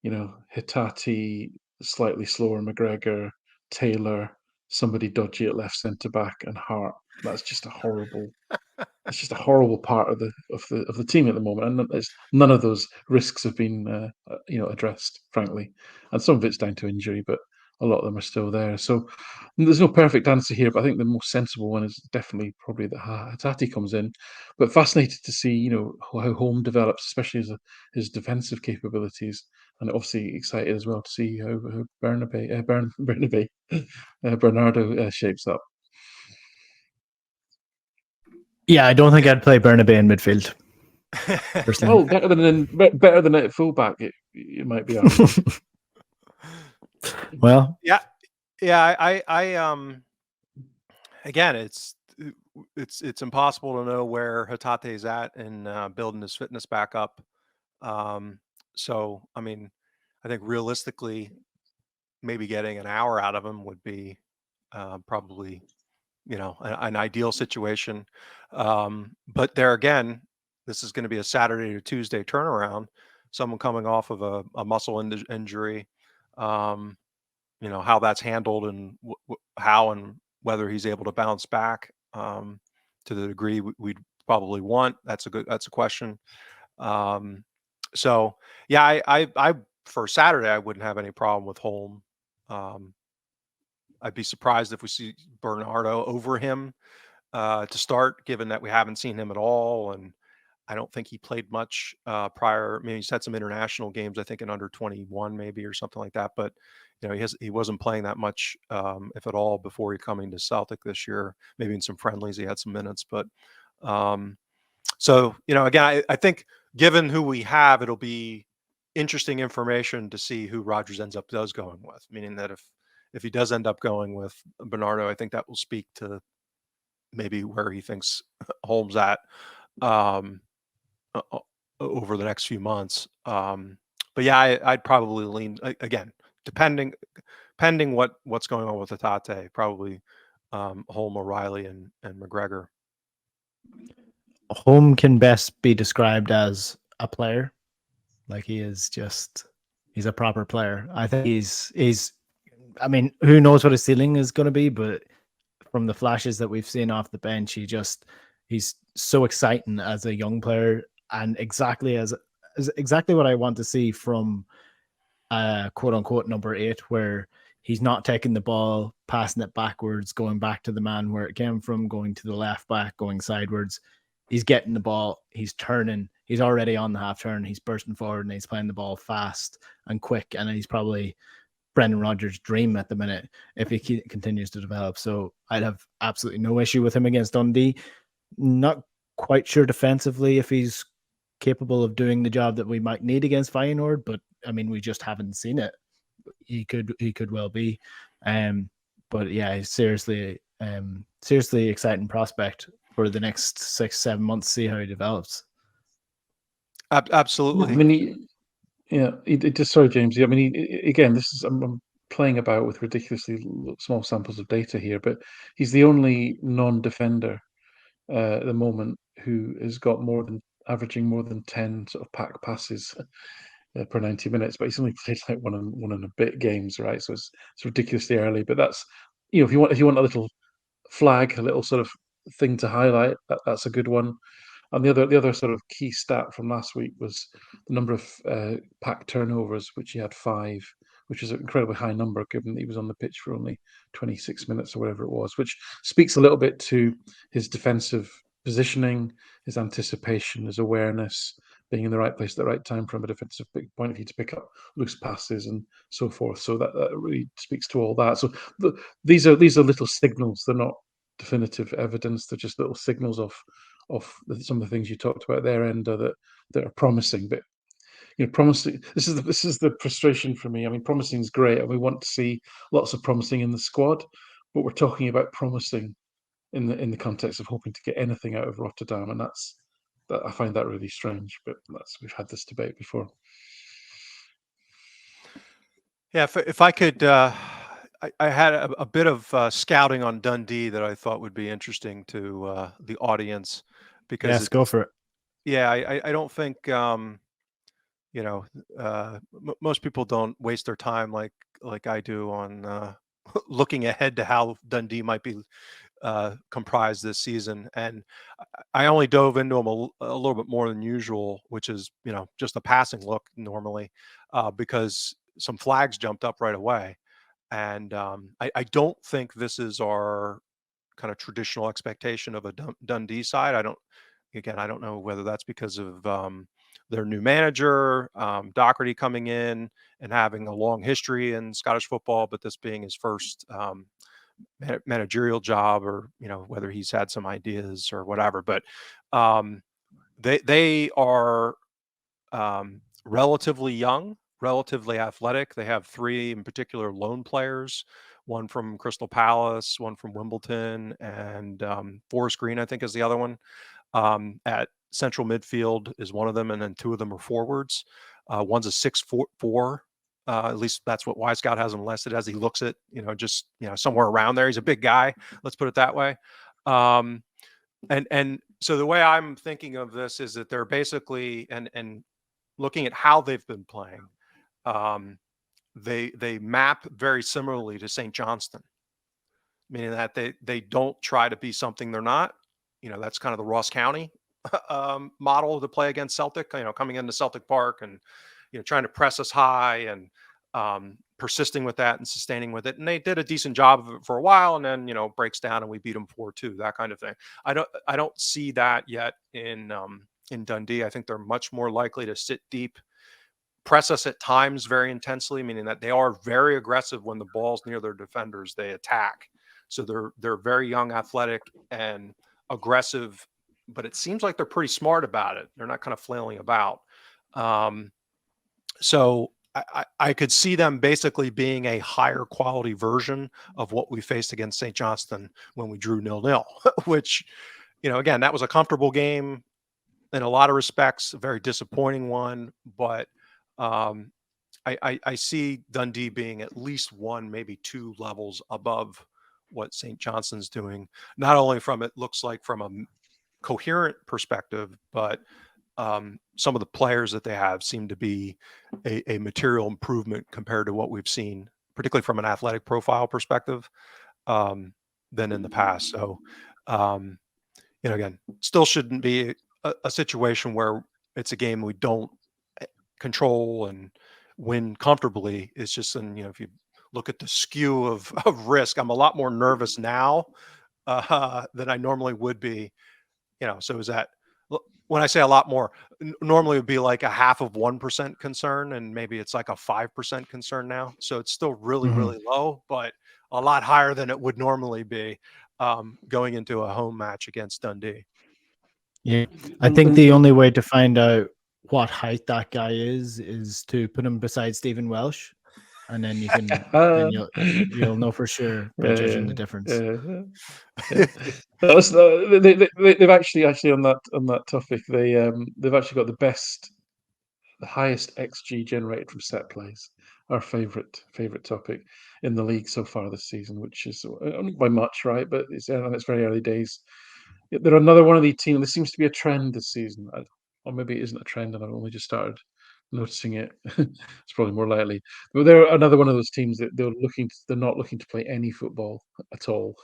Hitati, slightly slower McGregor, Taylor, somebody dodgy at left centre back, and Hart. That's just a horrible. It's just a horrible part of the team at the moment, and none of those risks have been addressed, frankly. And some of it's down to injury, but a lot of them are still there. So there's no perfect answer here, but I think the most sensible one is definitely probably that Hatate comes in. But fascinated to see, how Holm develops, especially his defensive capabilities, and obviously excited as well to see how Bernardo shapes up. Yeah, I don't think I'd play Bernabeu in midfield. Personally. Well, better than at fullback, it might be argued. Well, yeah. Again, it's impossible to know where Hatate's at in building his fitness back up. So, I mean, I think realistically, maybe getting an hour out of him would be probably, an ideal situation. But there again, this is going to be a Saturday to Tuesday turnaround. Someone coming off of a muscle injury, how that's handled and how and whether he's able to bounce back to the degree we'd probably want. That's a question. So yeah, I for Saturday I wouldn't have any problem with Holm. I'd be surprised if we see Bernardo over him to start, given that we haven't seen him at all, and I don't think he played much prior. I mean, he's had some international games, I think, in under 21 maybe or something like that. But he wasn't playing that much, if at all, before he coming to Celtic this year. Maybe in some friendlies he had some minutes, but so again, I think given who we have, it'll be interesting information to see who Rodgers does going with. Meaning that if he does end up going with Bernardo, I think that will speak to maybe where he thinks Holmes at over the next few months. But yeah, I'd probably lean again, depending what's going on with Hatate, probably Holm, O'Reilly, and McGregor. Holm can best be described as a player. Like he's a proper player. I think he's I mean, who knows what his ceiling is going to be, but from the flashes that we've seen off the bench, he's so exciting as a young player, and exactly what I want to see from quote unquote number 8, where he's not taking the ball, passing it backwards, going back to the man where it came from, going to the left back, going sideways. He's getting the ball, he's turning, he's already on the half turn, he's bursting forward, and he's playing the ball fast and quick, and he's probably Brendan Rodgers' dream at the minute if he continues to develop. So I'd have absolutely no issue with him against Dundee. Not quite sure defensively if he's capable of doing the job that we might need against Feyenoord, but I mean, we just haven't seen it. He could well be. But yeah, seriously exciting prospect for the next 6-7 months. See how he develops. Absolutely. I mean, sorry, James. I mean, again, I'm playing about with ridiculously small samples of data here, but he's the only non-defender at the moment who has got averaging more than 10 sort of pack passes per 90 minutes, but he's only played like one and a bit games, right? So it's ridiculously early. But that's if you want a little flag, a little sort of thing to highlight, that's a good one. And the other sort of key stat from last week was the number of pack turnovers, which he had 5, which is an incredibly high number given that he was on the pitch for only 26 minutes or whatever it was, which speaks a little bit to his defensive positioning, his anticipation, his awareness, being in the right place at the right time from a defensive point of view to pick up loose passes and so forth. So that really speaks to all that. So these are little signals. They're not definitive evidence. They're just little signals of some of the things you talked about there, Enda, that are promising. But promising. This is the frustration for me. I mean, promising is great, and we want to see lots of promising in the squad, but we're talking about promising in the context of hoping to get anything out of Rotterdam, and I find that really strange. But we've had this debate before. Yeah, if I could, I had a bit of scouting on Dundee that I thought would be interesting to the audience because yes, go for it. Yeah, I don't think most people don't waste their time like I do on looking ahead to how Dundee might be comprised this season, and I only dove into them a little bit more than usual, which is just a passing look normally, because some flags jumped up right away. And I don't think this is our kind of traditional expectation of a Dundee side. I don't know whether that's because of their new manager, Doherty coming in and having a long history in Scottish football, but this being his first managerial job, or whether he's had some ideas or whatever. But they are relatively young, relatively athletic. They have three in particular loan players, one from Crystal Palace, one from Wimbledon, and Forest Green, I think, is the other one. At central midfield is one of them, and then two of them are forwards. One's a 6'4". At least that's what Wisecout has him listed as. He looks at, just somewhere around there. He's a big guy. Let's put it that way. And so the way I'm thinking of this is that they're basically and looking at how they've been playing, they map very similarly to St. Johnston, meaning that they don't try to be something they're not. That's kind of the Ross County model to play against Celtic. Coming into Celtic Park and trying to press us high and persisting with that and sustaining with it. And they did a decent job of it for a while, and then breaks down and we beat them 4-2. That kind of thing. I don't see that yet in Dundee. I think they're much more likely to sit deep, press us at times very intensely, meaning that they are very aggressive when the ball's near their defenders. They attack. So they're very young, athletic, and aggressive, but it seems like they're pretty smart about it. They're not kind of flailing about. So I could see them basically being a higher quality version of what we faced against St. Johnston when we drew 0-0, which, again, that was a comfortable game in a lot of respects, a very disappointing one, but I see Dundee being at least one, maybe two levels above what St. Johnston's doing, not only from it looks like from a coherent perspective, but some of the players that they have seem to be a material improvement compared to what we've seen, particularly from an athletic profile perspective, than in the past. So, again, still shouldn't be a situation where it's a game we don't control and win comfortably. It's just, if you look at the skew of risk, I'm a lot more nervous now than I normally would be. So is that, when I say a lot more, normally it would be like a 0.5% concern, and maybe it's like a 5% concern now. So it's still really, really low, but a lot higher than it would normally be going into a home match against Dundee. Yeah, I think the only way to find out what height that guy is to put him beside Stephen Welsh, and then you can then you'll know for sure by judging the difference. They've actually on that topic, they've actually got the highest XG generated from set plays, our favorite topic in the league so far this season, which is not by much, right? But it's very early days. They're another one of these teams. There seems to be a trend this season, or maybe it isn't a trend, and I've only just started noticing it. It's probably more likely. But they're another one of those teams that they're not looking to play any football at all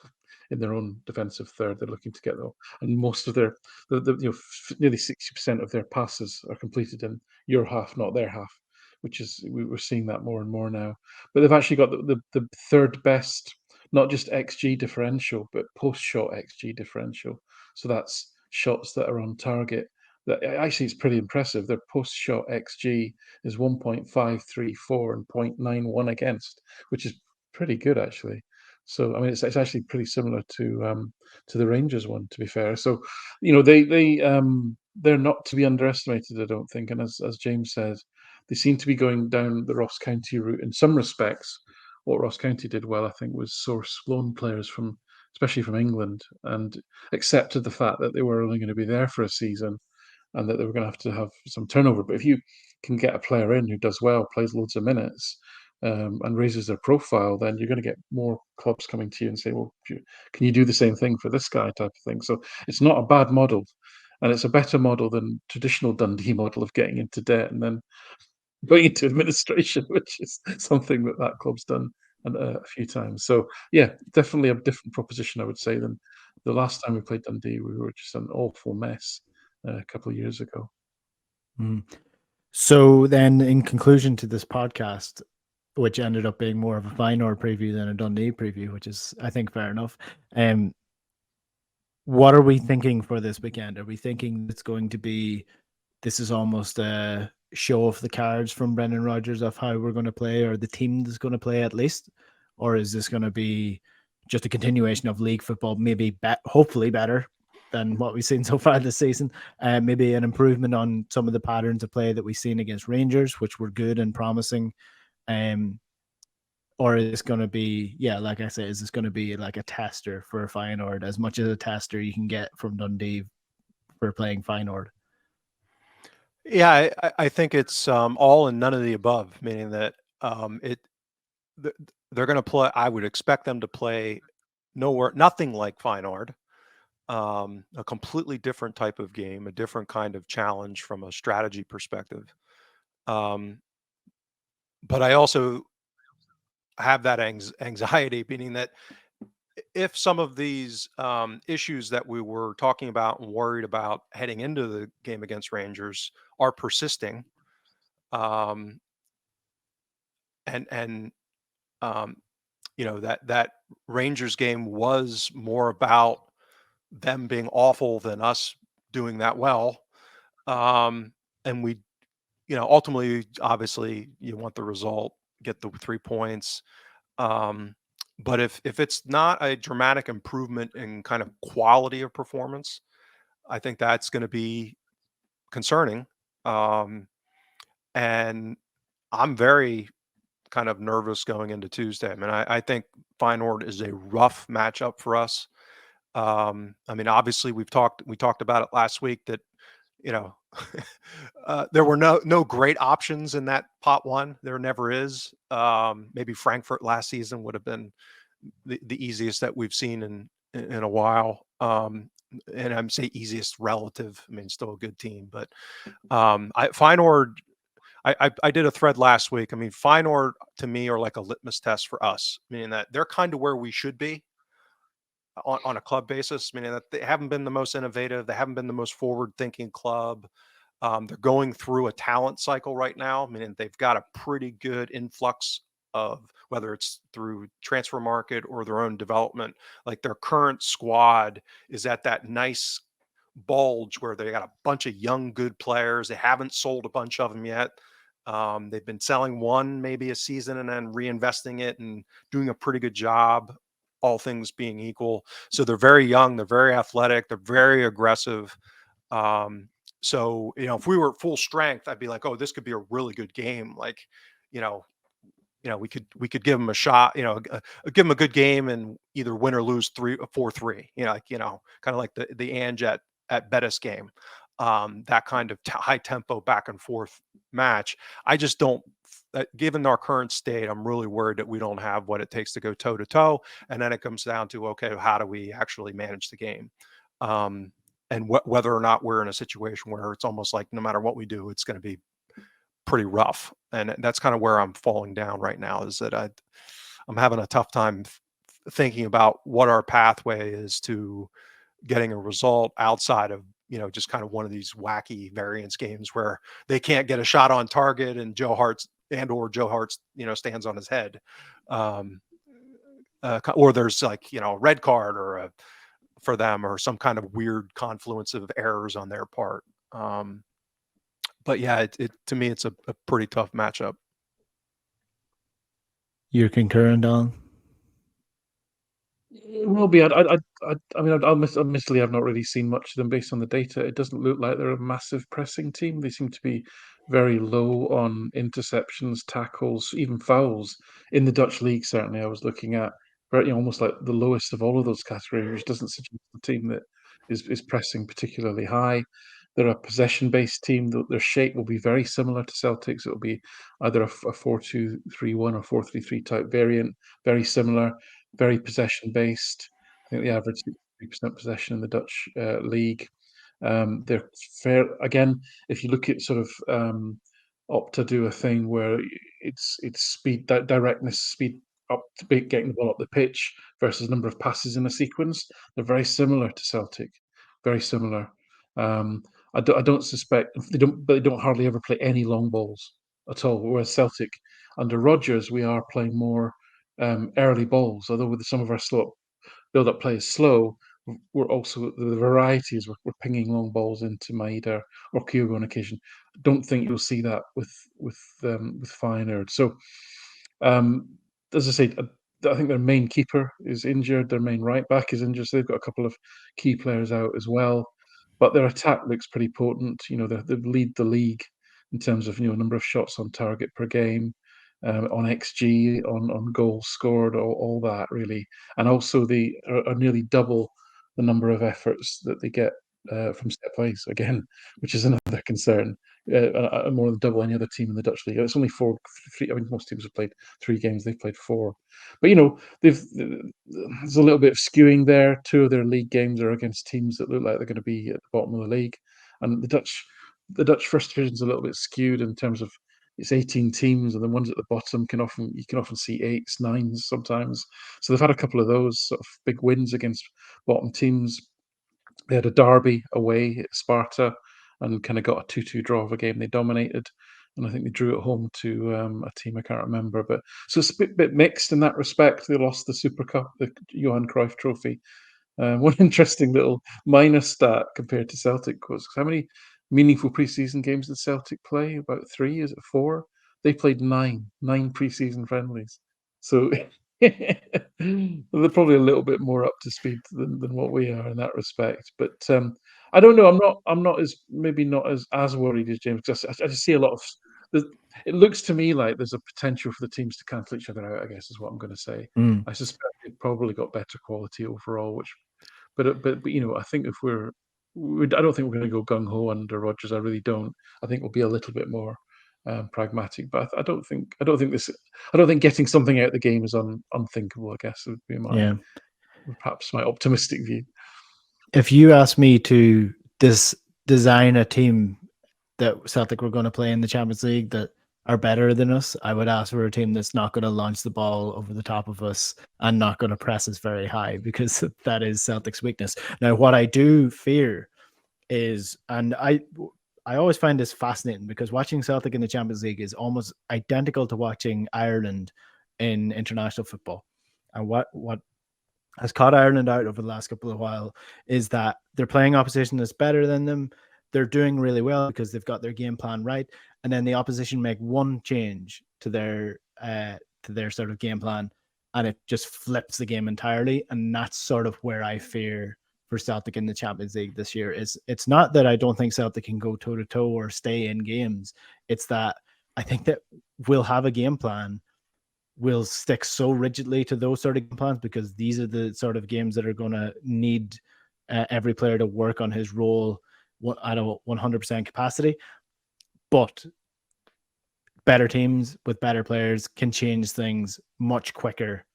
in their own defensive third. They're looking to get though, and most of their nearly 60% of their passes are completed in your half, not their half, which is we're seeing that more and more now. But they've actually got the third best, not just XG differential, but post-shot XG differential. So that's shots that are on target. That actually is pretty impressive. Their post-shot XG is 1.534 and 0.91 against, which is pretty good actually. So I mean, it's actually pretty similar to the Rangers one, to be fair. So they're not to be underestimated, I don't think. And as James says, they seem to be going down the Ross County route in some respects. What Ross County did well, I think, was source loan players especially from England, and accepted the fact that they were only going to be there for a season and that they were going to have some turnover. But if you can get a player in who does well, plays loads of minutes, and raises their profile, then you're going to get more clubs coming to you and say, well, can you do the same thing for this guy, type of thing. So it's not a bad model, and it's a better model than traditional Dundee model of getting into debt and then going into administration, which is something that club's done a few times. So yeah, definitely a different proposition, I would say, than the last time we played Dundee. We were just an awful mess a couple of years ago. So then, in conclusion to this podcast, which ended up being more of a Feyenoord preview than a Dundee preview, which is, I think, fair enough. What are we thinking for this weekend? Are we thinking it's going to be, this is almost a show of the cards from Brendan Rodgers of how we're going to play, or the team that's going to play at least? Or is this going to be just a continuation of league football, maybe hopefully better than what we've seen so far this season? Maybe an improvement on some of the patterns of play that we've seen against Rangers, which were good and promising. Or is this going to be, like I said, is this going to be like a tester for Feyenoord, as much as a tester you can get from Dundee for playing Feyenoord? Yeah, I think it's all and none of the above, meaning that they're going to play. I would expect them to play nothing like Feyenoord, a completely different type of game, a different kind of challenge from a strategy perspective. But I also have that anxiety, meaning that if some of these issues that we were talking about and worried about heading into the game against Rangers are persisting, um, and that Rangers game was more about them being awful than us doing that well, and we, ultimately, obviously, you want the result, get the 3 points. But if it's not a dramatic improvement in kind of quality of performance, I think that's going to be concerning. And I'm very kind of nervous going into Tuesday. I mean, I think Feyenoord is a rough matchup for us. I mean, obviously we talked about it last week that, you know, there were no great options in that pot one. There never is. Maybe Frankfurt last season would have been the easiest that we've seen in a while. And I'm say easiest relative. I mean, still a good team, but Feyenoord. I did a thread last week. I mean, Feyenoord to me are like a litmus test for us, meaning that they're kind of where we should be on a club basis, meaning that they haven't been the most innovative, they haven't been the most forward-thinking club. They're going through a talent cycle right now, meaning they've got a pretty good influx of, whether it's through transfer market or their own development. Like their current squad is at that nice bulge where they got a bunch of young, good players. They haven't sold a bunch of them yet. They've been selling one maybe a season and then reinvesting it and doing a pretty good job, all things being equal. So they're very young, they're very athletic, they're very aggressive. So, if we were at full strength, I'd be like, oh, this could be a really good game. Like, you know, we could give them a shot, give them a good game and either win or lose 4-3, kind of like the Ange at Betis game. That kind of high tempo back and forth match. I just don't, given our current state, I'm really worried that we don't have what it takes to go toe to toe. And then it comes down to, okay, how do we actually manage the game? And whether or not we're in a situation where it's almost like no matter what we do, it's going to be pretty rough. And that's kind of where I'm falling down right now, is that I'm having a tough time thinking about what our pathway is to getting a result outside of, just kind of one of these wacky variance games where they can't get a shot on target and Joe Hart's stands on his head. Or there's like, a red card for them, or some kind of weird confluence of errors on their part. But yeah, to me, it's a pretty tough matchup. You're concurring, Don? It will be. I mean, admittedly, I've not really seen much of them based on the data. It doesn't look like they're a massive pressing team. They seem to be very low on interceptions, tackles, even fouls in the Dutch league. Certainly, I was looking at, almost like the lowest of all of those categories, which doesn't suggest a team that is pressing particularly high. They're a possession-based team. Their shape will be very similar to Celtic's. It will be either a 4-2-3-1 or 4-3-3 type variant, very similar, very possession-based. I think the average 63% possession in the Dutch league. They're fair again. If you look at sort of Opta do a thing where it's speed, directness, speed up to getting the ball up the pitch versus number of passes in a sequence. They're very similar to Celtic, very similar. I don't suspect they don't hardly ever play any long balls at all. Whereas Celtic under Rodgers, we are playing more early balls. Although with some of our slow build-up play is slow, we're also the varieties. We're pinging long balls into Maeda or Kyogo on occasion. Don't think you'll see that with Feyenoord. So, as I say, I think their main keeper is injured. Their main right back is injured. So they've got a couple of key players out as well. But their attack looks pretty potent. They lead the league in terms of number of shots on target per game, on XG, on goals scored, all that really, and also they are nearly double the number of efforts that they get from set plays again, which is another concern. More than double any other team in the Dutch league. It's only four. I mean, most teams have played 3 games. They've played 4, but there's a little bit of skewing there. 2 of their league games are against teams that look like they're going to be at the bottom of the league, and the Dutch first division is a little bit skewed in terms of it's 18 teams, and the ones at the bottom you can often see 8s, 9s sometimes. So they've had a couple of those sort of big wins against bottom teams. They had a derby away at Sparta and kind of got a 2-2 draw of a game they dominated. And I think they drew at home to a team I can't remember. But so it's a bit mixed in that respect. They lost the Super Cup, the Johan Cruyff Trophy. One interesting little minor stat compared to Celtic was how many meaningful preseason games did Celtic play? About 3? Is it 4? They played 9 preseason friendlies. So they're probably a little bit more up to speed than what we are in that respect. But I don't know. I'm not as maybe not as worried as James, because I just see a lot of. It looks to me like there's a potential for the teams to cancel each other out, I guess is what I'm going to say. I suspect they've probably got better quality overall, but I think if I don't think we're going to go gung ho under Rodgers. I really don't. I think we'll be a little bit more pragmatic, but I don't think getting something out of the game is unthinkable. I guess would be perhaps my optimistic view. If you ask me to design a team that Celtic were going to play in the Champions League that are better than us, I would ask for a team that's not going to launch the ball over the top of us and not going to press us very high, because that is Celtic's weakness. Now, what I do fear is, and I always find this fascinating, because watching Celtic in the Champions League is almost identical to watching Ireland in international football. And what has caught Ireland out over the last couple of while is that they're playing opposition that's better than them. They're doing really well because they've got their game plan right, and then the opposition make one change to their sort of game plan, and it just flips the game entirely. And that's sort of where I fear for Celtic in the Champions League this year. It's not that I don't think Celtic can go toe to toe or stay in games. It's that I think that we'll have a game plan. We'll stick so rigidly to those sort of game plans because these are the sort of games that are going to need every player to work on his role at a 100% capacity. But better teams with better players can change things much quicker.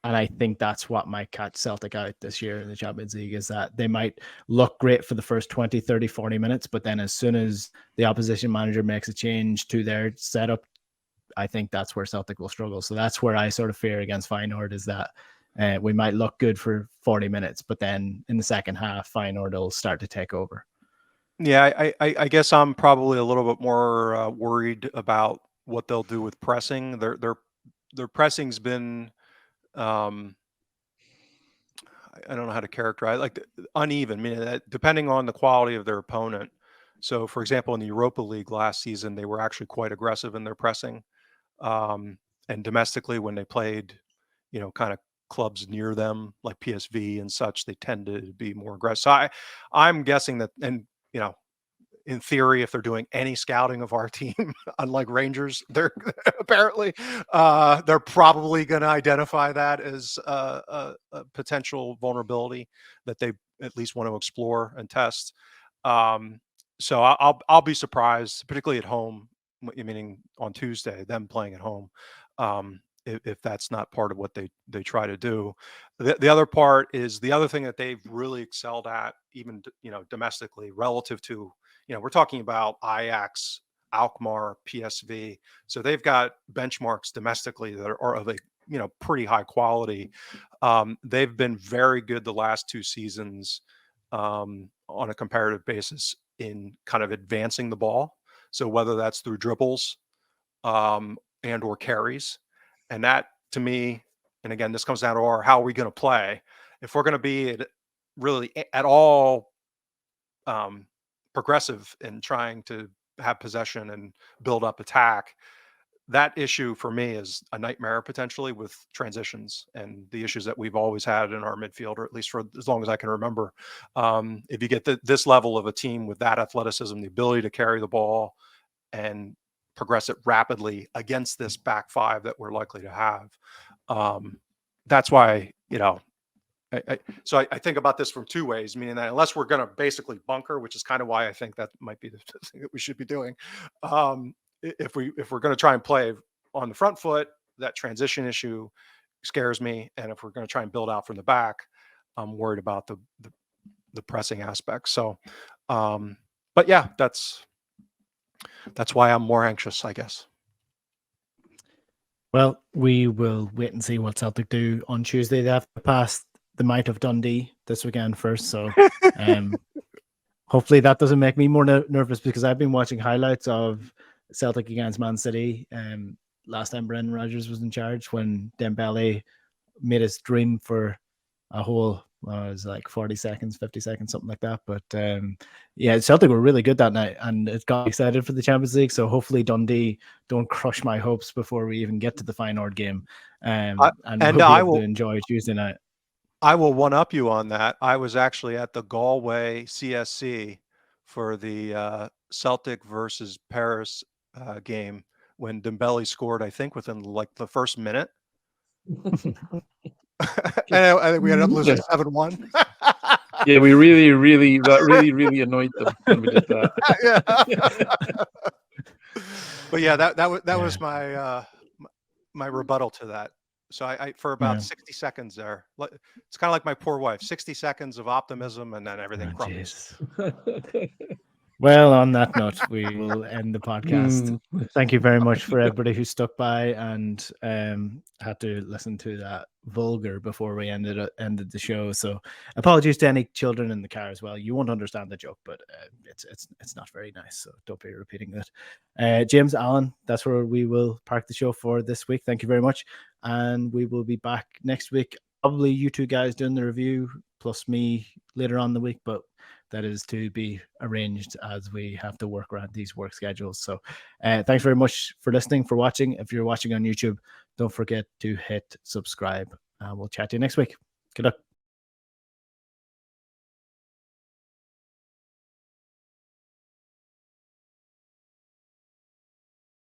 And I think that's what might catch Celtic out this year in the Champions League, is that they might look great for the first 20, 30, 40 minutes. But then as soon as the opposition manager makes a change to their setup, I think that's where Celtic will struggle. So that's where I sort of fear against Feyenoord, is that we might look good for 40 minutes, but then in the second half, Feyenoord will start to take over. Yeah, I guess I'm probably a little bit more worried about what they'll do with pressing. Their pressing's been, I don't know how to characterize, like uneven. I mean, depending on the quality of their opponent. So, for example, in the Europa League last season, they were actually quite aggressive in their pressing. And domestically, when they played, kind of clubs near them like PSV and such, they tended to be more aggressive. So I'm guessing that, and in theory, if they're doing any scouting of our team, unlike Rangers, they're apparently they're probably going to identify that as a potential vulnerability that they at least want to explore and test. So I'll be surprised, particularly at home, meaning on Tuesday, them playing at home, if that's not part of what they try to do. The other part is the other thing that they've really excelled at, even domestically, relative to, we're talking about Ajax, Alkmaar, PSV. So they've got benchmarks domestically that are of a pretty high quality. They've been very good the last 2 seasons on a comparative basis in kind of advancing the ball. So whether that's through dribbles and or carries. And that, to me, and again, this comes down to how are we going to play? If we're going to be really at all progressive in trying to have possession and build up attack, that issue for me is a nightmare potentially with transitions and the issues that we've always had in our midfield, or at least for as long as I can remember. If you get this level of a team with that athleticism, the ability to carry the ball and progress it rapidly against this back five that we're likely to have, that's why, so I think about this from two ways, meaning that unless we're going to basically bunker, which is kind of why I think that might be the thing that we should be doing. If we're going to try and play on the front foot, that transition issue scares me. And if we're going to try and build out from the back, I'm worried about the pressing aspect. So, but yeah, that's why I'm more anxious, I guess. Well, we will wait and see what Celtic do on Tuesday. They have to pass the might of Dundee this weekend first. So hopefully that doesn't make me more nervous, because I've been watching highlights of Celtic against Man City last time Brendan Rodgers was in charge, when Dembele made his dream for a whole, it was like 40 seconds, 50 seconds, something like that. But yeah, Celtic were really good that night, and it got me excited for the Champions League. So hopefully Dundee don't crush my hopes before we even get to the Feyenoord game. And I will enjoy Tuesday night. I will one up you on that. I was actually at the Galway CSC for the Celtic versus Paris game when Dembele scored, I think within like the first minute. And I think we ended up losing 7-1. Yeah, we really annoyed them when we did that. But yeah, that was my rebuttal to that. So I for about 60 seconds there, it's kind of like my poor wife, 60 seconds of optimism and then everything crumbles. Well, on that note, we will end the podcast. Thank you very much for everybody who stuck by and had to listen to that vulgar before we ended the show. So apologies to any children in the car as well. You won't understand the joke, but it's not very nice, so don't be repeating that. James, Alan, that's where we will park the show for this week. Thank you very much, and we will be back next week. Probably you two guys doing the review plus me later on in the week, but that is to be arranged as we have to work around these work schedules. So thanks very much for listening, for watching. If you're watching on YouTube, don't forget to hit subscribe. We'll chat to you next week. Good luck.